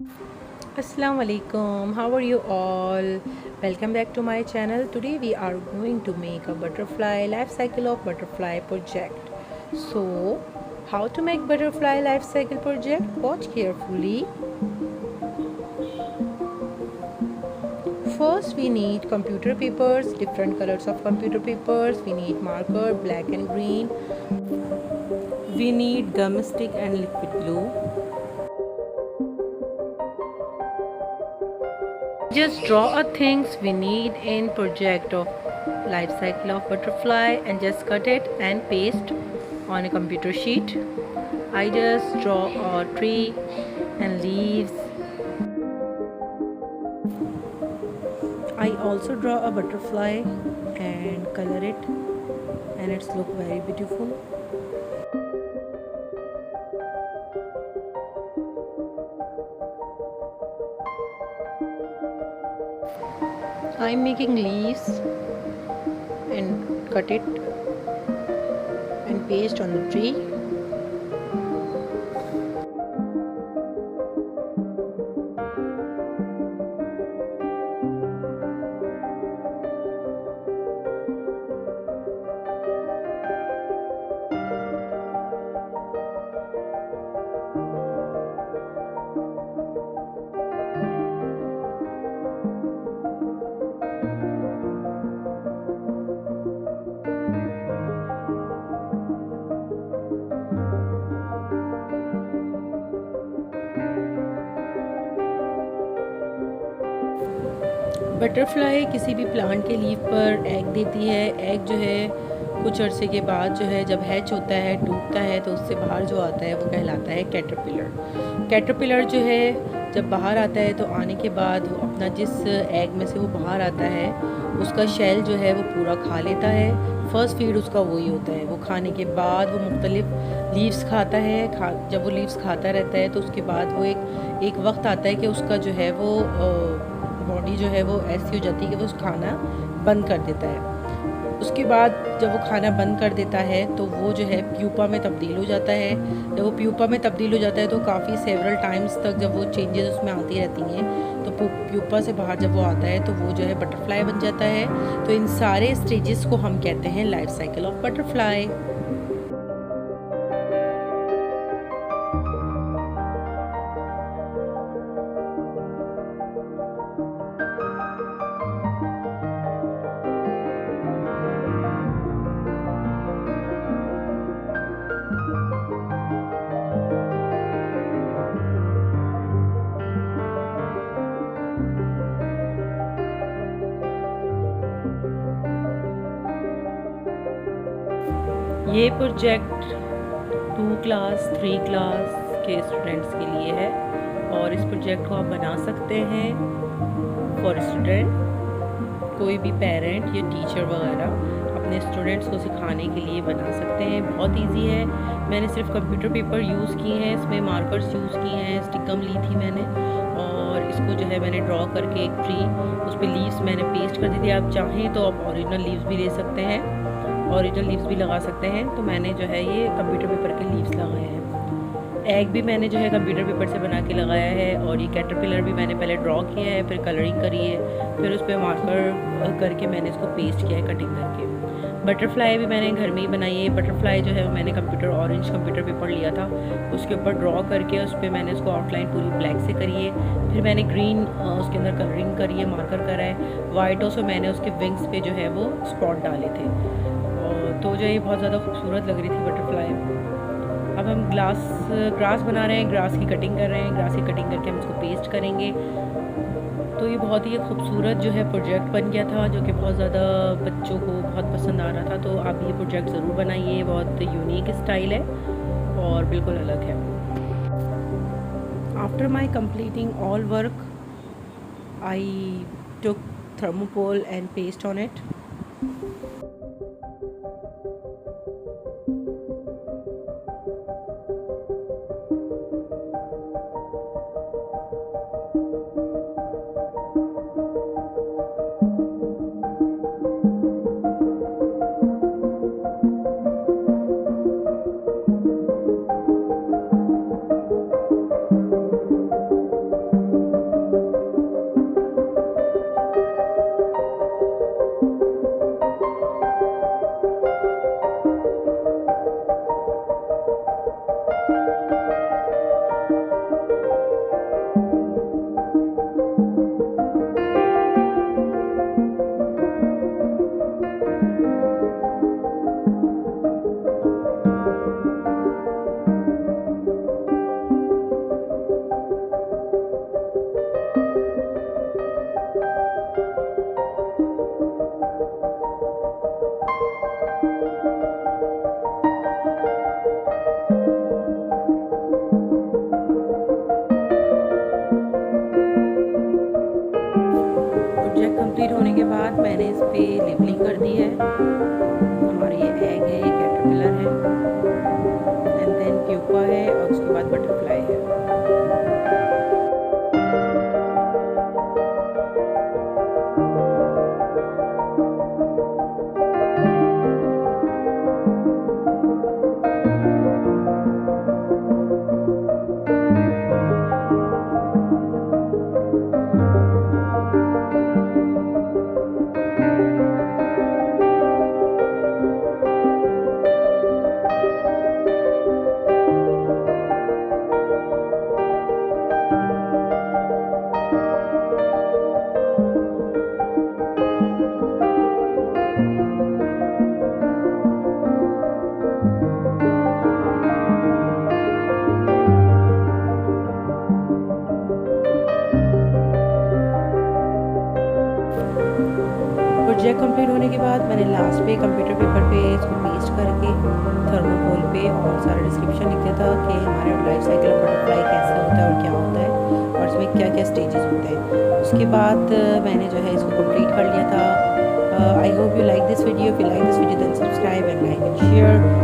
Assalamu alaikum. How are you all? Welcome back to my channel. Today we are going to make a butterfly life cycle of butterfly project. So, how to make butterfly life cycle project? Watch carefully. First we need computer papers, different colors of computer papers. We need marker, black and green. We need gum stick and liquid glue. Just draw a things we need in project of life cycle of butterfly and just cut it and paste on a computer sheet. I just draw a tree and leaves. I also draw a butterfly and color it, and it's look very beautiful. I'm making leaves and cut it and paste on the tree. Butterfly किसी भी plant के leaf पर egg देती है। Egg जो है कुछ अरसे के बाद जो है जब हैच होता है, टूटता है, तो उससे बाहर जो आता है वो कहलाता है कैटरपिलर। कैटरपिलर जो है जब बाहर आता है तो आने के बाद वो अपना जिस एग में से वो बाहर आता है उसका शेल जो है वो पूरा खा लेता है। फर्स्ट फीड उसका वही होता है। वो खाने के बाद वो मुख्तलिफ लीव्स खाता है। जब वो लीव्स खाता रहता है तो उसके बाद वो एक वक्त आता है कि उसका जो है वो बॉडी जो है वो ऐसी हो जाती है कि वो खाना बंद कर देता है। उसके बाद जब वो खाना बंद कर देता है तो वो जो है प्यूपा में तब्दील हो जाता है। जब वो प्यूपा में तब्दील हो जाता है तो काफ़ी सेवरल टाइम्स तक जब वो चेंजेस उसमें आती रहती हैं तो प्यूपा से बाहर जब वो आता है तो वो जो है बटरफ्लाई बन जाता है। तो इन सारे स्टेजेस को हम कहते हैं लाइफ साइकिल ऑफ बटरफ्लाई। ये प्रोजेक्ट 2 क्लास 3 क्लास के स्टूडेंट्स के लिए है और इस प्रोजेक्ट को आप बना सकते हैं फॉर स्टूडेंट। कोई भी पेरेंट या टीचर वगैरह अपने स्टूडेंट्स को सिखाने के लिए बना सकते हैं। बहुत इजी है। मैंने सिर्फ कंप्यूटर पेपर यूज़ किए हैं, इसमें मार्कर्स यूज़ किए हैं, स्टिकम ली थी मैंने और इसको जो है मैंने ड्रॉ करके एक ट्री उस पर लीव्स मैंने पेस्ट कर दी थी। आप चाहें तो आप ओरिजिनल लीव्स भी ले सकते हैं, ओरिजिनल लीव्स भी लगा सकते हैं। तो मैंने जो है ये कंप्यूटर पेपर के लीव्स लगाए हैं। एग भी मैंने जो है कंप्यूटर पेपर से बना के लगाया है और ये कैटरपिलर भी मैंने पहले ड्रॉ किया है, फिर कलरिंग करी है, फिर उस पर मार्कर करके मैंने इसको पेस्ट किया है कटिंग करके। बटरफ्लाई भी मैंने घर में ही बनाई है। बटरफ्लाई जो है मैंने ऑरेंज कंप्यूटर पेपर लिया था, उसके ऊपर ड्रॉ करके उस पर मैंने उसको आउटलाइन पूरी ब्लैक से करी है। फिर मैंने ग्रीन उसके अंदर कलरिंग करी है, मार्कर करा है। वाइटों से मैंने उसके विंग्स पे जो है वो स्पॉट डाले थे और तो जो ये बहुत ज़्यादा खूबसूरत लग रही थी बटरफ्लाई। अब हम ग्रास बना रहे हैं, ग्रास की कटिंग कर रहे हैं। ग्रास की कटिंग करके हम इसको पेस्ट करेंगे। तो ये बहुत ही खूबसूरत जो है प्रोजेक्ट बन गया था जो कि बहुत ज़्यादा बच्चों को बहुत पसंद आ रहा था। तो आप ये प्रोजेक्ट ज़रूर बनाइए। बहुत यूनिक स्टाइल है और बिल्कुल अलग है। After my completing all work I took thermocol and paste on it. Complete होने के बाद मैंने इस पे लेबलिंग कर दी है। हमारा ये एग है, ये कैटरपिलर है, एंड देन प्यूपा है और उसके बाद बटरफ्लाई है। प्रोजेक्ट कंप्लीट होने के बाद मैंने लास्ट पे कंप्यूटर पेपर पे इसको पेस्ट करके थर्मोकोल पे और सारा डिस्क्रिप्शन लिख दिया था कि हमारे लाइफ साइकिल ऑफ बटरफ्लाई कैसे होता है और क्या होता है और इसमें क्या क्या स्टेजेस होते हैं। उसके बाद मैंने जो है इसको कंप्लीट कर लिया था। I hope you like this video. If you like this video then subscribe and like and share.